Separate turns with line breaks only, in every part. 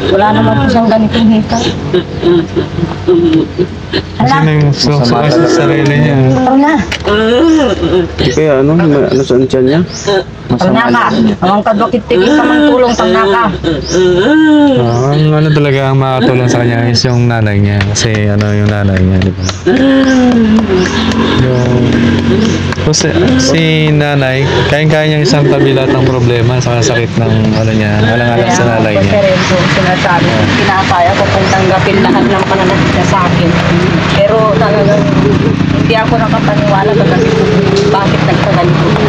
Wala naman po siyang ganitong hika.
Kasi nang suka sa sarili niya.
Ito na.
Kaya ano saan tiyan niya?
Pangnaka. Ang kadwakit tigil ka mang tulong pangnaka.
Ang ano talaga ang makatulong sa kanya is yung nanay niya. Kasi ano yung nanay niya, di ba? Si nanay, kaya-kaya niyang isang tabi lahat ng problema sa sakit ng ano niya, alang-alang sa nanay niya.
Kasi rin po sinasabi, kinakaya ko kung tanggapin lahat ng pananakita sa akin. Pero talagang hindi ako nakapaniwala kasi bakit nagkaganito.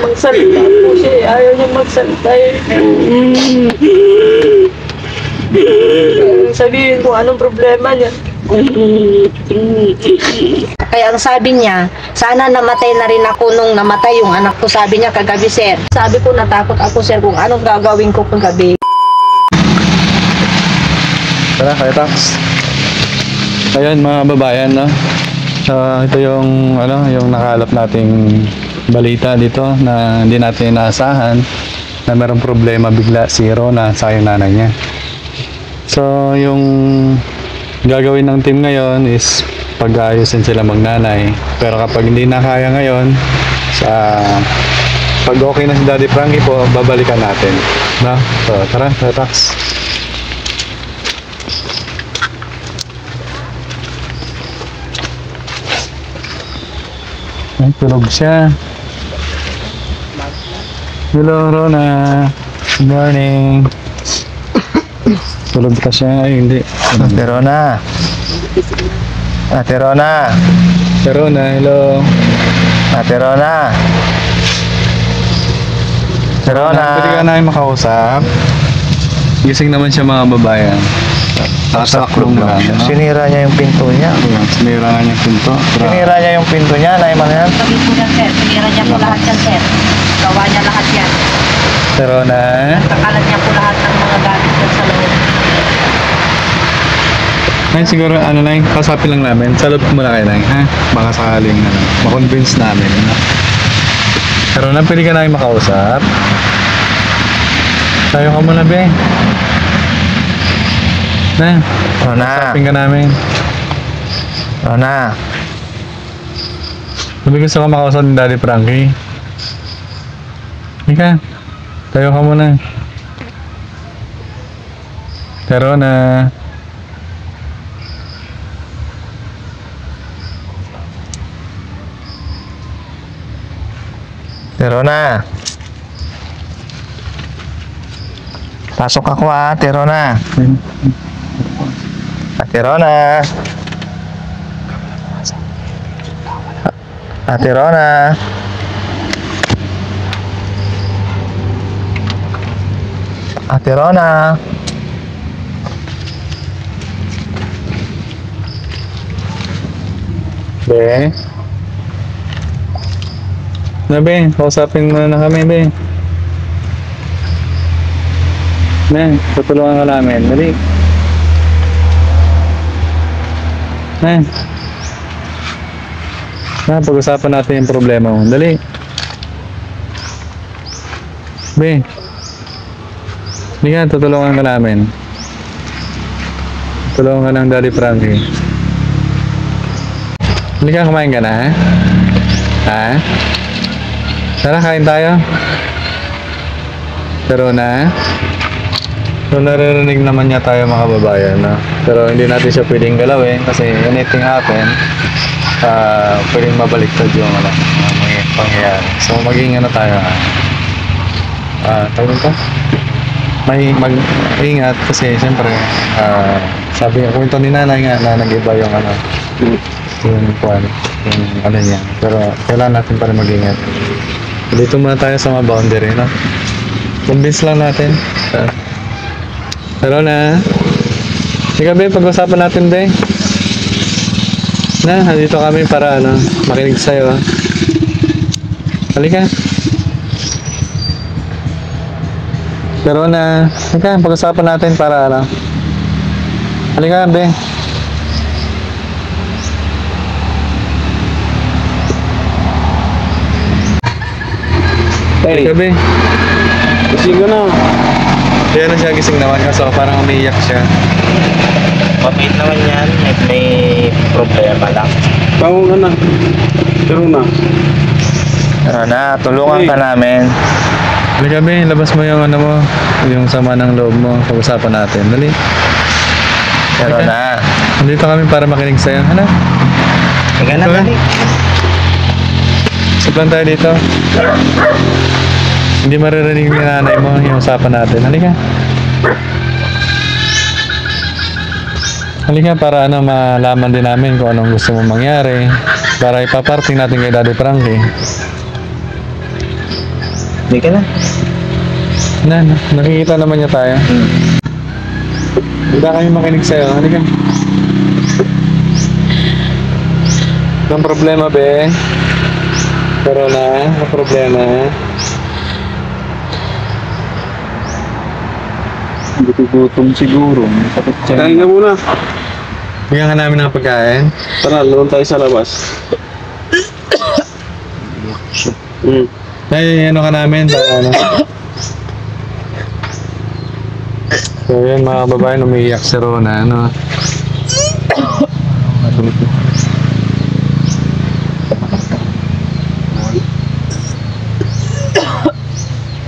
Magsalita po siya, ayaw niya magsalita eh. Sabihin ko anong problema niya. Kaya ang sabi niya, sana namatay na rin ako nung namatay yung anak ko. Sabi niya kagabi, sir. Sabi ko natakot ako, sir, kung anong gagawin ko kagabi.
Tara, kaya Tax. Ayun mga babayan, no? Ito yung ano, yung nakalap nating balita dito na hindi natin inaasahan na mayroong problema bigla si Rona sa yung nanay niya. So, yung gagawin ng team ngayon is pag-aayusin sila magnanay. Pero kapag hindi na kaya ngayon, pag okay na si Daddy Frankie po, babalikan natin. No? So, tara, Tax. Ay, tulog siya. Hello, Rona. Good morning. Tulog ka siya. Ay, hindi.
Ate Rona. Ate Rona.
Ate Rona, hello.
Ate Rona. Ate Rona.
Pwede ka namin makausap. Gising naman siya mga babayan. Tasaklong lang. No?
Sinira niya yung pinto niya.
Sinira nga niya yung pinto.
Sinira niya yung pinto niya, naiman yan.
Sabi po yan, sir. Sinira niya po lahat yan, sir. Gawa niya lahat yan.
Ate Rona.
Kakalat niya po lahat ng mga gamit yan sa loob.
Ay, siguro, ano na kasapin lang namin. Sa loob muna kayo na ha? Baka sakaling, makonvince namin. Ate Rona, pwede ka namin makausap. Tayo ka muna, be. Na,
Rona.
kasapin ka namin.
Rona.
Sabi gusto ka makausap ni Daddy Frankie. Ika, tayo ka muna. Pero na...
Ate Rona. Pasok ako Ate Rona. Ate Rona. Ate Rona. Ate Rona.
Be? Na, be, kausapin mo na kami, be. Na, tutulungan ka namin. Dali. Na, pag-usapan natin yung problema mo. Dali. Be. Hindi ka, tutulungan ka namin. Tutulungan ka ng Daddy Frankie. Hindi ka, kumain ka na, ha? Ha? Tara, kain tayo. Pero na, so naririnig naman niya tayo mga babayan, no? Pero hindi natin siya pwedeng galawin kasi anything happen, pwedeng mabaliktad yung mga pangyayari. So maging ano tayo, tawag ka? Mag-ingat kasi siyempre, sabi niya, kwento ni nanay nga na nag-iba yung yung ano niya. Pero kailangan natin pa rin mag-ingat. Dito muna tayo sa mga boundary, no? Convince lang natin. Pero na, ikaw, be, pag-usapan natin, be. Na, dito kami para, makinig sa'yo, ha? Halika. Pero na, halika, pag-usapan natin para, halika, be.
Ay,
Gabi.
gising ka na.
Kaya na siya gising naman kaso parang umiiyak siya.
Mabait naman yan. May problema lang.
Bangon ka na. Pero na.
Ano na, tulungan ka namin.
Dali Gabi, labas mo yung ano mo, yung sama ng loob mo. Pag-usapan natin. Dali.
Pero
Okay.
na.
Nandito kami para makinig sa'yo. Ano?
Sige na,
Ito,
dali.
Siplan tayo dito. Hindi maririnig ni nanay mo yung usapan natin. Halika. Halika para ano, malaman din namin kung anong gusto mo mangyari. Para ipaparting natin kay Daddy Frankie.
Hindi ka na.
Nakikita naman niya tayo. Hindi kami makinig sa'yo. Halika. Anong problema, be? Pero na, ang problema.
Gutom siguro. Sakit siya.
Kain ka muna.
Bigyan ka namin ng pagkain.
Tara, laro tayo sa labas.
Ay, ano ka namin? Para ano? So yun mga babae, umiiyak si Rona, ano?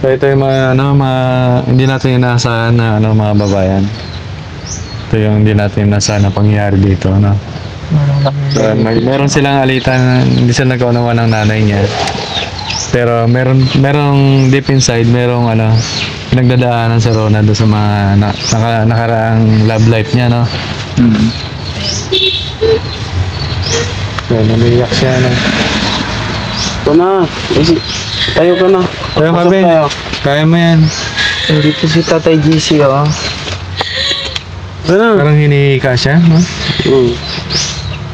So ito yung mga, ano, hindi natin inaasahan na ano, mga babayan. Ito yung hindi natin inaasahan na pangyayari dito, ano? So, meron silang alitan na hindi sila nagkaunawa ng nanay niya. Pero merong deep inside, merong ano, pinagdadaanan sa Rona doon sa mga nakaraang love life niya, no? So, namiyak siya, no?
Ito na. Tayo ka na.
Tayo ka,
Pasok
Ben.
tayo.
Kaya mo yan.
Dito si Tatay GC, oh.
Ito na.
Parang hinihika siya, no?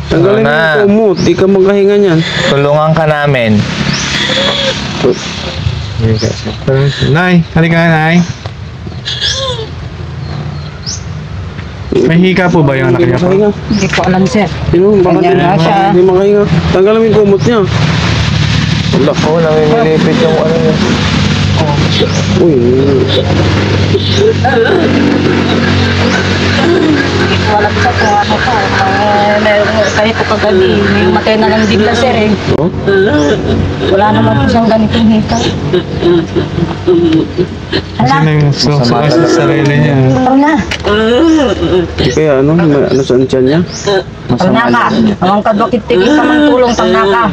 Tanggalin mo
Ano na?
yung kumot. Di ka magkahinga niyan.
Tulungan ka namin.
Hinihika siya. Parang, Nay, halika Nay. May hika po ba yung anak
Hindi
niya po?
makahinga.
Hindi ko alam, sir.
Sino? Bakit
Ganyan nga siya.
Hindi makahinga. Tanggalin mo yung kumot niya. Wala.
Oo, namimilipit yung ano niya.
Uy.
Wala ko sa kung ano pa. Kahit po kagabi, may matay na lang din na, sir, eh.
Oh?
Wala naman po siyang ganitong hika.
Kasi nagsusukas sa sarili niya.
Ito na.
Kaya ano? Nasaan tiyan niya?
Tanaka. Ang kadwakit tigil ka mang tulong, tanaka.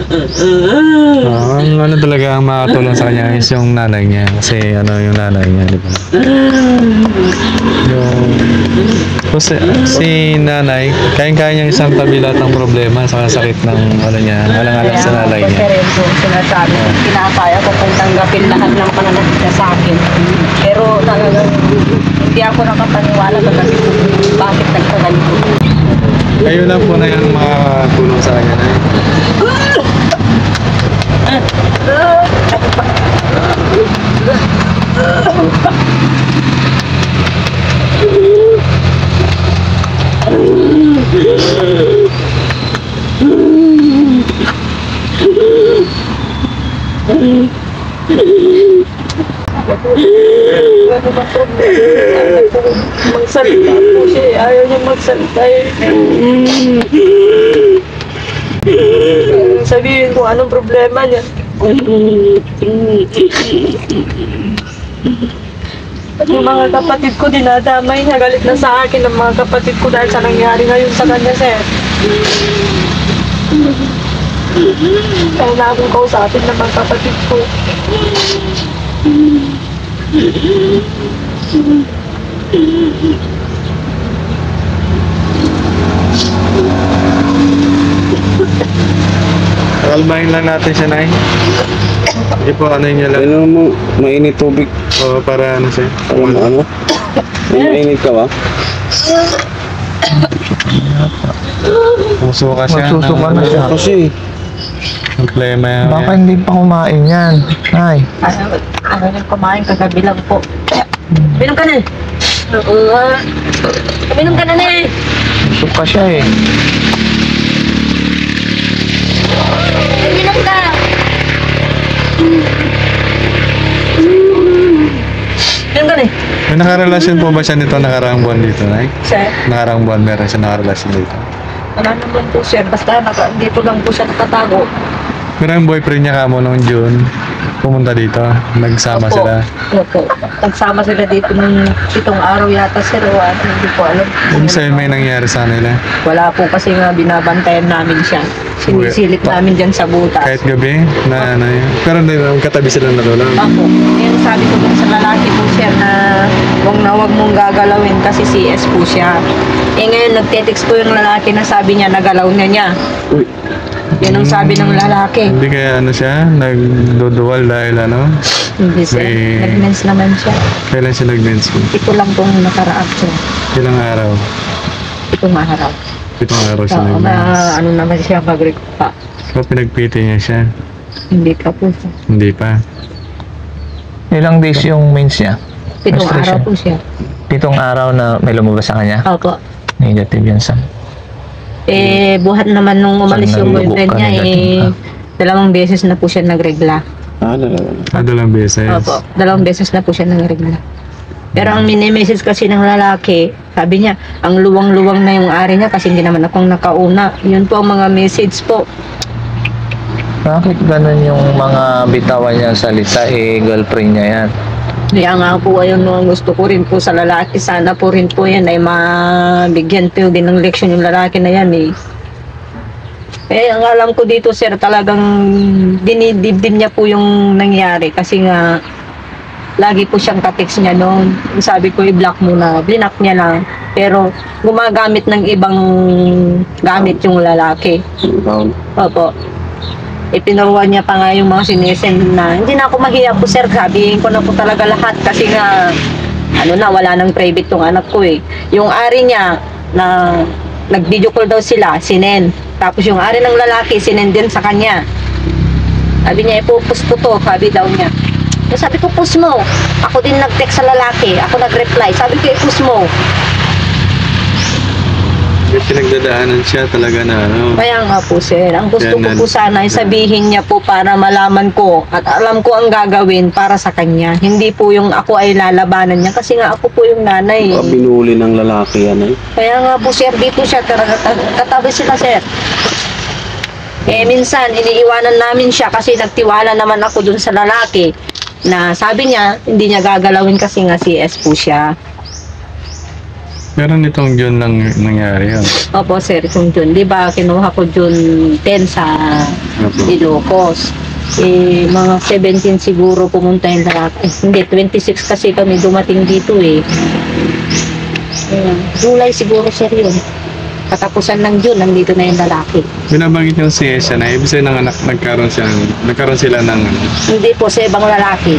Ang ano talaga ang makatulong sa kanya is yung nanay niya. Kasi ano yung nanay niya, di ba? Si nanay, kaya niyang isang tabi lahat ng problema sa sakit ng ano niya, alang-alang sa nanay niya.
Kaya po, sinasabi ko, kinakaya ko kung tanggapin lahat ng pananakit niya sa akin. Pero talagang hindi ako nakapaniwala kasi bakit nagkaganito.
Kayo lang po na yung makakatulong sa kanya na
Magsalita po siya, ayaw niya magsalita eh. Sabihin ko anong problema niya. At yung mga kapatid ko dinadamay niya, galit na sa akin ang mga kapatid ko dahil sa nangyari ngayon sa kanya, sir. Kaya na akong kausapin ng mga kapatid ko.
kalmahin lang natin siya, Nay. Hindi po ano niya lang.
Ano mo? Mainit tubig.
O para ano siya.
Ano? Mainit ka ba?
Puso ka siya.
Magsusuka na siya.
Kasi.
Problema yan.
Baka hindi pa kumain yan. Ay.
Ano yung kumain kagabi lang po. Minom ka na. Minom ka na na eh.
Suka siya eh.
Minom ka. eh.
May nakarelasyon po ba siya nito nakaraang buwan dito, Nay?
Sir,
Nakaraang buwan meron siya nakarelasyon dito.
wala naman po sir. Basta dito lang po siya nakatago.
Pero yung boyfriend niya kamo noong June, pumunta dito, nagsama
Opo.
sila.
Opo. Nagsama sila dito nung 7 araw yata sir. O ano, hindi ko alam.
Yung sa'yo may nangyari sa nila.
Wala po kasi nga binabantayan namin siya. Sinisilip namin dyan sa butas.
Kahit gabi, na ano yun. Pero hindi, katabi sila na lola.
Opo. Yan sabi ko dun sa lalaki po sir na huwag mong gagalawin kasi CS po siya. Eh ngayon nagte-text po yung lalaki na sabi niya nagalaw na niya.
Uy,
Yan ang sabi ng lalaki.
Hindi kaya ano siya, nagduduwal dahil ano,
Hindi sir.
May-
Nag-mens naman siya.
kailan siya nag-men's ko?
Ito lang pong nakaraang siya.
Ilang araw?
Ito maharap.
7 araw siya
Oo,
nag-men's.
ano naman siya mag-pa.
So pinagpiti niya siya,
Hindi ka po siya.
hindi pa.
Ilang days yung mens niya?
7
Menstruation.
araw po siya.
7 araw na may lumabas sa kanya?
Opo.
Negative yan, Sam.
Buhat naman nung umalis
Saan
yung
nalubog
boyfriend
ka,
niya
negative
dalawang beses na po siya nagregla.
dalawa.
Dalang beses.
Opo, dalawang beses na po siya nagregla. Pero ang mini-message kasi ng lalaki, sabi niya, ang luwang-luwang na yung ari niya kasi hindi naman akong nakauna. Yun po ang mga message po.
Bakit ganun yung mga bitawan niya salita, girlfriend niya yan?
Kaya nga po ayun mga gusto ko rin po sa lalaki. Sana po rin po yan ay mabigyan po din ng leksyon yung lalaki na yan eh. Ang alam ko dito sir talagang dinidibdib niya po yung nangyari kasi nga lagi po siyang ka-text niya noon. Sabi ko i-block muna, blinak niya lang. Pero gumagamit ng ibang gamit yung lalaki.
Account.
Opo. Ipinaruan niya pa nga yung mga sinesend na hindi na ako mahiya po sir, sabihin ko na po talaga lahat kasi nga wala nang private tong anak ko eh. Yung ari niya na nag-video call daw sila, sinen. Tapos yung ari ng lalaki, sinen din sa kanya. Sabi niya, ipupost ko to, sabi daw niya. Sabi ko, post mo. Ako din nag-text sa lalaki, ako nag-reply. Sabi ko, i-post mo.
May pinagdadaanan siya talaga na ano.
Kaya nga po sir, ang gusto ko po sana ay sabihin niya po para malaman ko at alam ko ang gagawin para sa kanya. Hindi po yung ako ay lalabanan niya kasi nga ako po yung nanay.
Baka binuli ng lalaki yan eh.
Kaya nga po sir, dito siya katabi sila sir. Minsan iniiwanan namin siya kasi nagtiwala naman ako dun sa lalaki na sabi niya hindi niya gagalawin kasi nga CS po siya.
Pero nitong June lang nangyari yun.
Opo sir, kung June, di ba kinuha ko June 10 sa Ilocos. Mga 17 siguro pumunta yung lalaki. Hindi, 26 kasi kami dumating dito eh. July siguro sir yun. Katapusan ng June, nandito na yung lalaki.
Binabanggit yung si Esha na ibig sabihin ng anak, nagkaroon sila ng ano.
Hindi po sa ibang lalaki.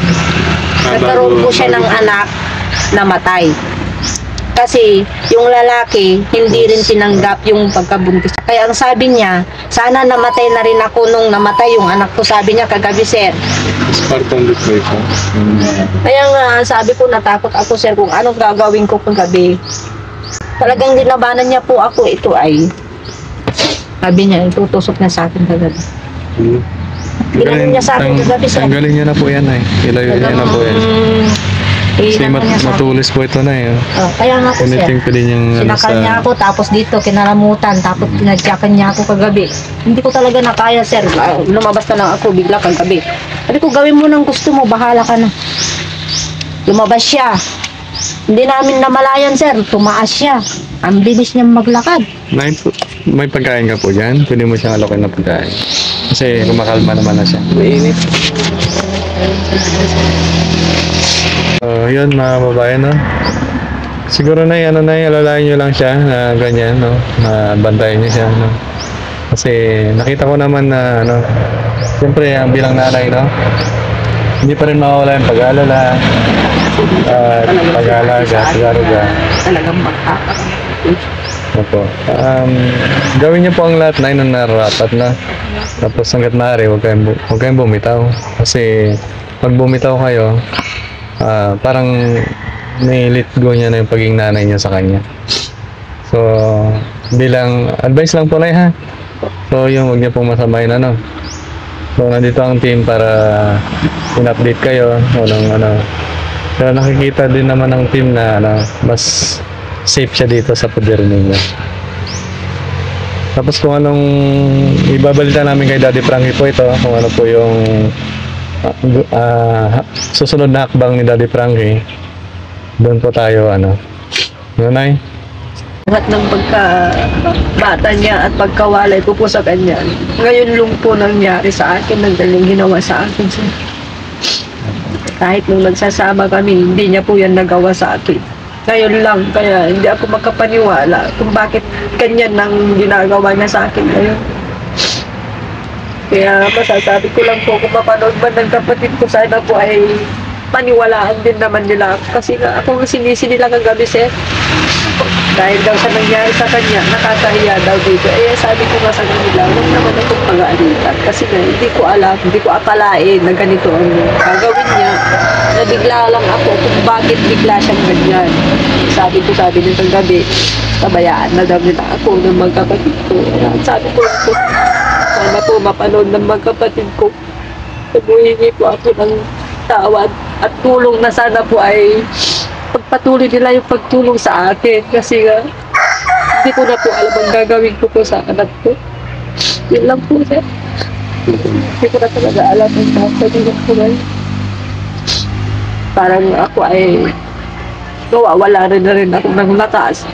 Nagkaroon po siya ng anak na matay. Kasi yung lalaki, hindi rin tinanggap yung pagkabuntis. Kaya ang sabi niya, sana namatay na rin ako nung namatay yung anak ko. Sabi niya kagabi, sir.
Spartan depression.
Kaya nga, sabi ko, natakot ako, sir, kung anong gagawin ko kagabi. Talagang dinabanan niya po ako, ito ay. Sabi niya, itutusok na sa akin kagabi. Ginanon niya sa akin kagabi, sir.
Tanggalin niya na po yan eh. Ilayo niya na po yan. Kasi matulis po ito na eh.
Kaya nga po, sir.
Puniting pa din yung ano
Sinakal niya
sa...
ako, tapos dito, kinalamutan, tapos pinadyakan niya ako kagabi. Hindi ko talaga nakaya, sir. Lumabas na lang ako, bigla kagabi. Sabi ko, gawin mo ng gusto mo, bahala ka na. Lumabas siya. Hindi namin namalayan, sir. Tumaas siya. Ang bilis niya maglakad.
May pagkain ka po dyan? Pwede mo siyang alokin ng pagkain. Kasi kumakalma naman na siya.
Mainit.
So, yun mga babae, no? Siguro na alalayan nyo lang siya na ganyan, no? Na bantayan nyo siya, no? Kasi nakita ko naman na, siyempre, ang bilang nanay, no? Hindi pa rin mawawala yung pag-aalala, pag-aalaga, pag-aruga.
Talagang magkakaroon.
Opo. Gawin niyo po ang lahat na yun na narapat na. Tapos hanggat maaari, huwag kayong bumitaw. Kasi pag bumitaw kayo, parang may-let go niya na yung pagiging nanay niya sa kanya. So, bilang advice lang po na ha. So, yung huwag niya pong masamayin So, nandito ang team para in-update kayo. Pero nakikita din naman ng team na ano, mas safe siya dito sa poder ninyo. Tapos kung anong ibabalita namin kay Daddy Frankie po ito, kung ano po yung susunod na hakbang ni Daddy Frankie, doon po tayo ano. Nanay?
Lahat ng pagkabata niya at pagkawalay ko po sa kanya. Ngayon lang po nangyari sa akin, nagdaling ginawa sa akin. Sir. Kahit nung nagsasama kami, hindi niya po yan nagawa sa akin. Ngayon lang, kaya hindi ako makapaniwala kung bakit ganyan nang ginagawa niya sa akin ngayon. Kaya masasabi ko lang po, kung mapanood man ng kapatid ko, sana po ay paniwalaan din naman nila. Kasi nga ako ang sinisi nila kagabi, sir. Dahil daw sa nangyari sa kanya, nakakahiya daw dito. Eh, sabi ko nga sa kanila, huwag naman akong pag-aalitan. Kasi nga, hindi ko alam, hindi ko akalain na ganito ang gagawin niya. Nabigla lang ako kung bakit bigla siyang ganyan. Sabi nito gabi, pabayaan na daw nila ako ng magkapatid ko. Sabi ko lang po, sana po mapanood ng magkapatid ko. Naguhingi po ako ng tawad at tulong na sana po ay pagpatuloy nila yung pagtulong sa akin kasi hindi ko na po alam ang gagawin ko po sa anak ko. Yun lang po, sir. Hindi ko na talaga alam ang gagawin ko ngayon. Parang ako ay nawawala na rin ako ng lakas.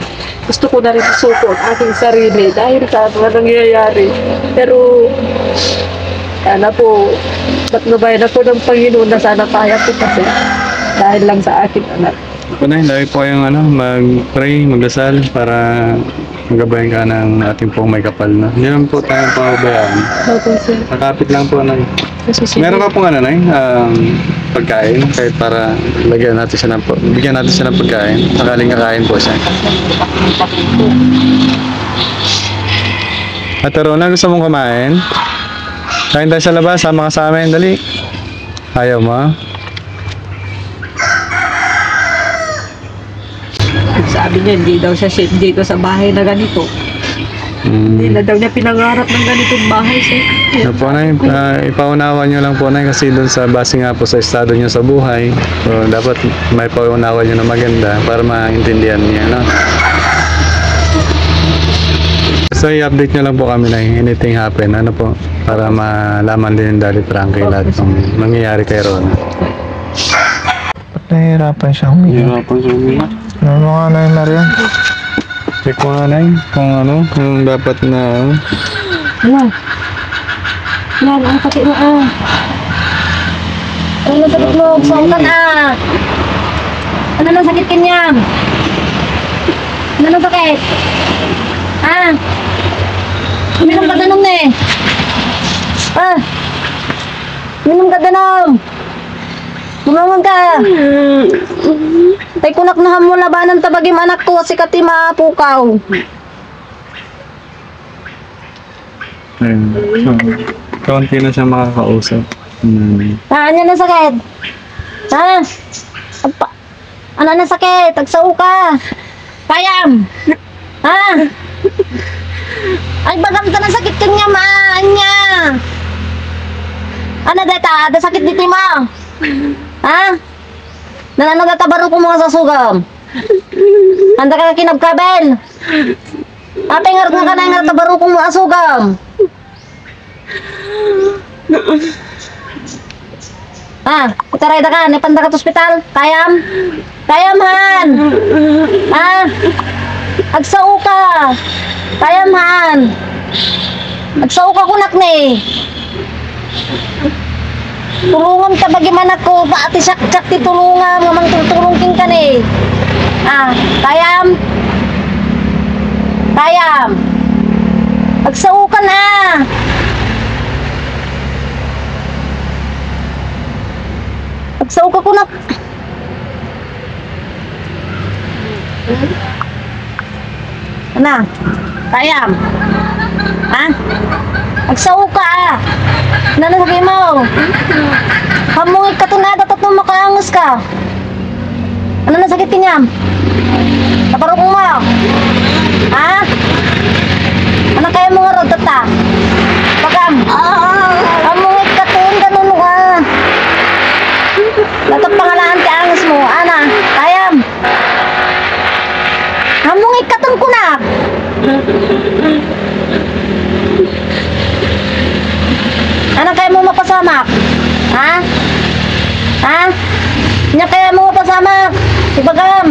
Gusto ko na rin isuko ang aking sarili dahil sa mga nangyayari. Pero sana po patnubayan ako ng Panginoon na sana kaya ko kasi dahil lang sa akin anak.
Kunay, lagi po kayong ano, mag-pray, magdasal para magabayan ka ng ating pong may kapal na. Hindi naman po tayong pababayaan.
Opo, sir.
Nakapit lang po, Nay. Meron ka pong ano, Nay, pagkain, kahit para lagyan natin siya ng, bigyan natin siya ng pagkain. Sakaling kakain po siya. Ate Rona, gusto mong kumain? Kain tayo sa labas, sama ka sa amin, dali. Ayaw mo?
Sabi niya, hindi daw siya safe dito sa bahay na ganito. Hindi na daw niya pinangarap ng ganitong bahay, sir.
Ano po, Nay, ipaunawa nyo lang po, Nay, kasi doon sa base nga po sa estado nyo sa buhay, so, dapat may paunawa nyo na maganda para maintindihan niya, no? So, i-update nyo lang po kami, Nay, anything happen, ano po, para malaman din ng Daddy Frankie lahat ng nangyayari kay Rona.
Ba't nahihirapan siya huminga?
Hirapan siya huminga.
Ano nga na yung Marian?
Check mo nga, Nay, kung ano, kung dapat na,
Yan. Yan, ang sakit mo, ah. Ano na sakit mo? Saan ka na? Ano na sakit kanya? Ano na sakit? Ha? Minum ka danom na eh. Ah. Minum ka danom. Gumangon ka. Tay kunak na hamo labanan tabagim anak ko si katima pukaw.
ayun. Kaunti na siya makakausap.
Ano na sakit? Ha? Ano na sakit? Tagsao ka. Payam. Ha? Ay bagam ka na sakit kanya maanya. Ano data? Ada sakit dito mo? Ha? Nanano data baro ko mga sasugam? Handa ka kinabkabel? Ate ngarot nga ka na ngarot baro ko mga sugam? Ah, itaray da ka, nipanda ka sa ospital. Kayam? Kayam han. Ah, agsao ka. Kayam han. Agsao ka kunak ni. Tulungan ka bagiman ako, paati sak-sak ti tulungan, mamang tutulungin ka ni. Ah, kayam? Kayam? Agsao ka na. Agsao ka kunak. Ano? Kayam? Ha? Agsao ka ah. Ano sabi mo? Hamungit ka tunada tatlong makaangas ka. Ano na sakit niya? Naparok mo? Ha? Ano kaya mo nga rod tata? Pagam? Hamungit ka tun, ganun ka. Latak pangalaan ti angas mo. Ano kaya mo mapasamak? Ha? Ha? Nya kaya mo mapasamak? Ibagam.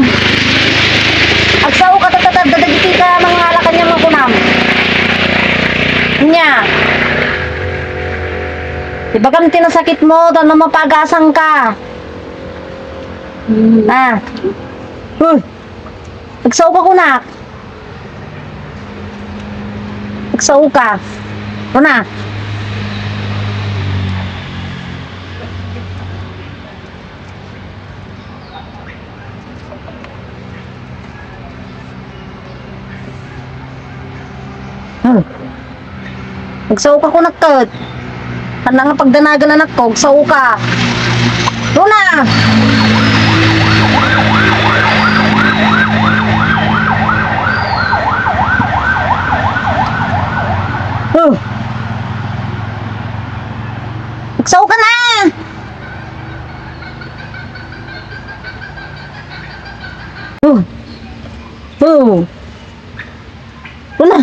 Agsaw ka tatatad, dadagiti ka mga alakan niya makunam. Nya. Ibagam tinasakit mo, dahil na mapagasang ka. Ha? Agsaw ka kunak. Agsaw ka. Kuna. Magsaw ka kunak tot. Handa nga pagdanagan anak ko, magsaw ka. Luna! Magsaw ka na! Luna!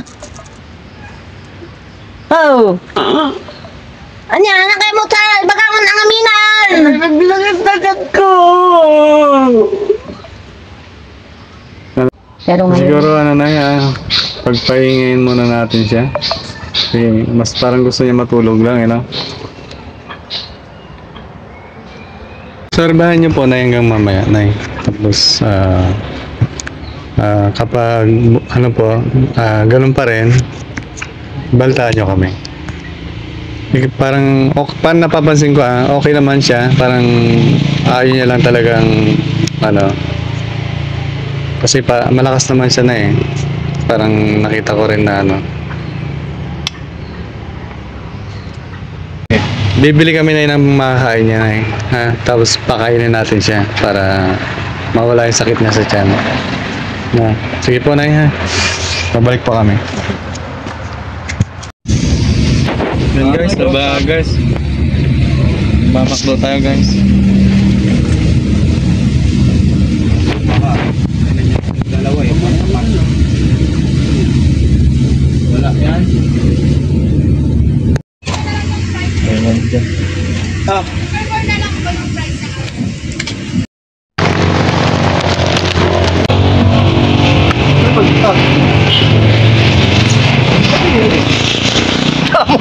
Anya, anak kayo mo sa bagangan ang aminan!
Naglangit na ko!
Pero ngayon,
Siguro ano na yan, pagpahingayin muna natin siya. Kasi mas parang gusto niya matulog lang, no? Serbahan niyo po na hanggang mamaya, Nay. Tapos, kapag, ano po, ganun pa rin, baltaan niyo kami. Parang, parang napapansin ko, okay naman siya. Parang, ayaw niya lang talagang, kasi malakas naman siya na eh. Parang nakita ko rin na bibili kami na ng makakain niya na eh. Ha? Tapos pakainin natin siya para mawala yung sakit niya sa tiyan. Na. Sige po, Nay, ha. Pabalik pa kami. Yan guys, laba guys. Mamaklo tayo guys.
Dalawa eh. Wala yan. Ah.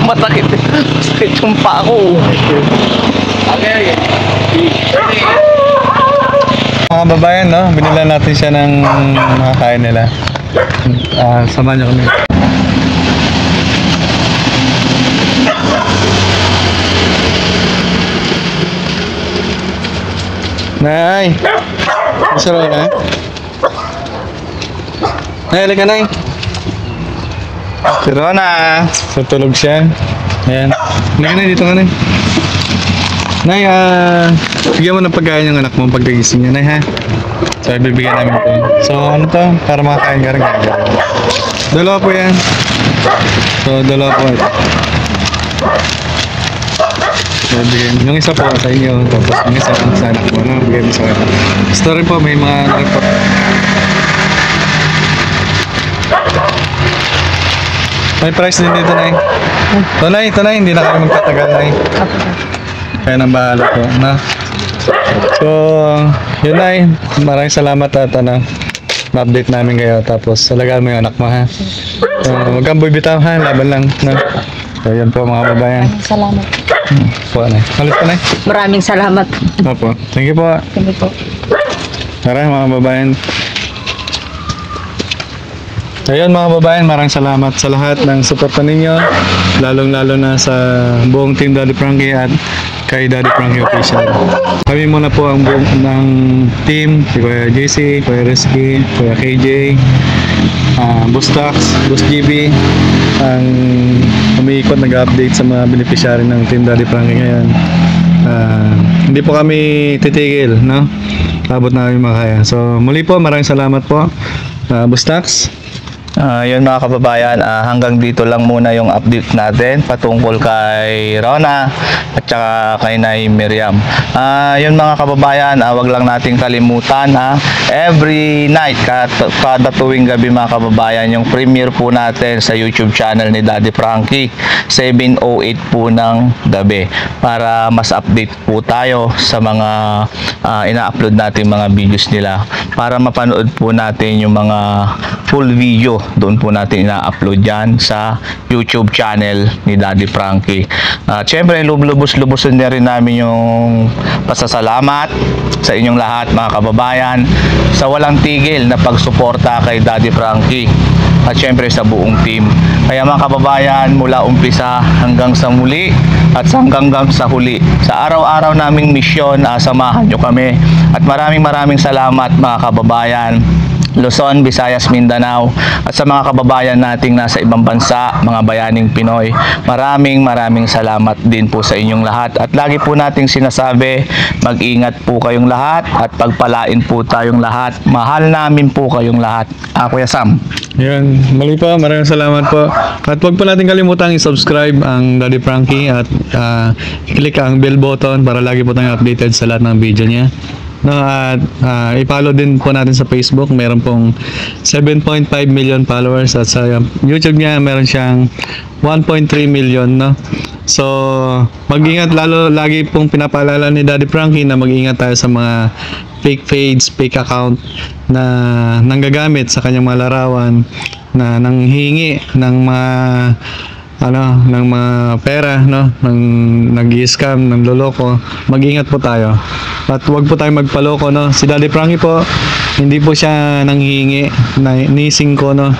Masakit. Sakit yung pa ako.
Okay.
Mga babayan, no? Binilan natin siya ng makakain nila. Samahan niyo kami. Nay! Masarap na? Nay, halika, Nay. Si Rona! Tutulog siya. Ayan. Halika na, dito ka, Nay. Nay, bigyan mo ng pagkain yung anak mo pag nagising niya, Nay, ha? So, ibibigyan namin ito. So, ano to? Para makakain ka rin. Dalawa po yan. So, dalawa po. So, bigyan. Yung isa po sa inyo, tapos yung isa sa anak mo, no? Bigyan mo sa akin. Gusto rin po, may mga po. May price din dito, Nay. Ito, Nay, hindi na kami magtatagal, Nay. Kaya nang bahala po, na. So, yun, Nay. Maraming salamat at ma-update namin kayo. Tapos, alagaan mo yung anak mo, ha. So, huwag kang bibitaw, ha. Laban lang, no. So, yun po, mga babayan.
salamat.
Po, Nay. Halit po, Nay.
Maraming salamat.
Opo. Thank you po.
Kami po.
Tara, mga babayan. Ayun, mga babayan, maraming salamat sa lahat ng suporta ninyo, lalong-lalo na sa buong Team Daddy Frankie at kay Daddy Frankie Official. Kami muna po ang buong ng team, si Kuya JC, Kuya Rizky, Kuya KJ, Boss Tax, Boss GB, ang umiikot nag-update sa mga beneficiary ng Team Daddy Frankie ngayon. Hindi po kami titigil, no? Abot na kami makaya. So, muli po, maraming salamat po, Boss Tax.
Yun mga kababayan, hanggang dito lang muna yung update natin patungkol kay Rona at saka kay Nay Miriam. Yun mga kababayan, wag lang nating kalimutan every night, kada tuwing gabi mga kababayan, yung premiere po natin sa YouTube channel ni Daddy Frankie, 7:08 po ng gabi, para mas update po tayo sa mga ina-upload natin mga videos nila, para mapanood po natin yung mga full video. Doon po natin ina-upload yan sa YouTube channel ni Daddy Frankie. Siyempre, lubos-lubosin na rin namin yung pasasalamat sa inyong lahat mga kababayan sa walang tigil na pagsuporta kay Daddy Frankie at siyempre sa buong team. Kaya mga kababayan, mula umpisa hanggang sa muli at hanggang sa huli, sa araw-araw naming misyon, samahan nyo kami. At maraming salamat mga kababayan, Luzon, Visayas, Mindanao, at sa mga kababayan nating nasa ibang bansa, mga bayaning Pinoy. Maraming salamat din po sa inyong lahat. At lagi po nating sinasabi, mag-ingat po kayong lahat at pagpalain po tayong lahat. Mahal namin po kayong lahat. Kuya Sam.
Yan, muli po, maraming salamat po. At huwag po natin kalimutang i-subscribe ang Daddy Frankie at i-click ang bell button para lagi po tayong updated sa lahat ng video niya. No, at i-follow din po natin sa Facebook. Meron pong 7.5 million followers at sa YouTube niya meron siyang 1.3 million, no. So, mag-ingat, lagi pong pinapaalala ni Daddy Frankie na mag-ingat tayo sa mga fake page, fake account na nanggagamit sa kanyang mga larawan, na nanghihingi ng mga ng mga pera, no, nag-i-scam, ng loloko. Mag-ingat po tayo. At huwag po tayo magpaloko, no. Si Daddy Frankie po, hindi po siya nanghihingi, nising ko, no.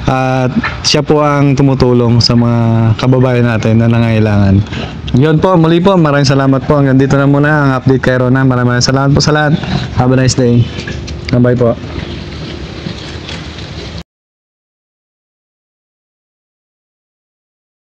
At siya po ang tumutulong sa mga kababayan natin na nangailangan. Yun po, muli po, maraming salamat po. Hanggang dito na muna ang update kay Rona. Maraming salamat po sa lahat. Have a nice day. Bye po.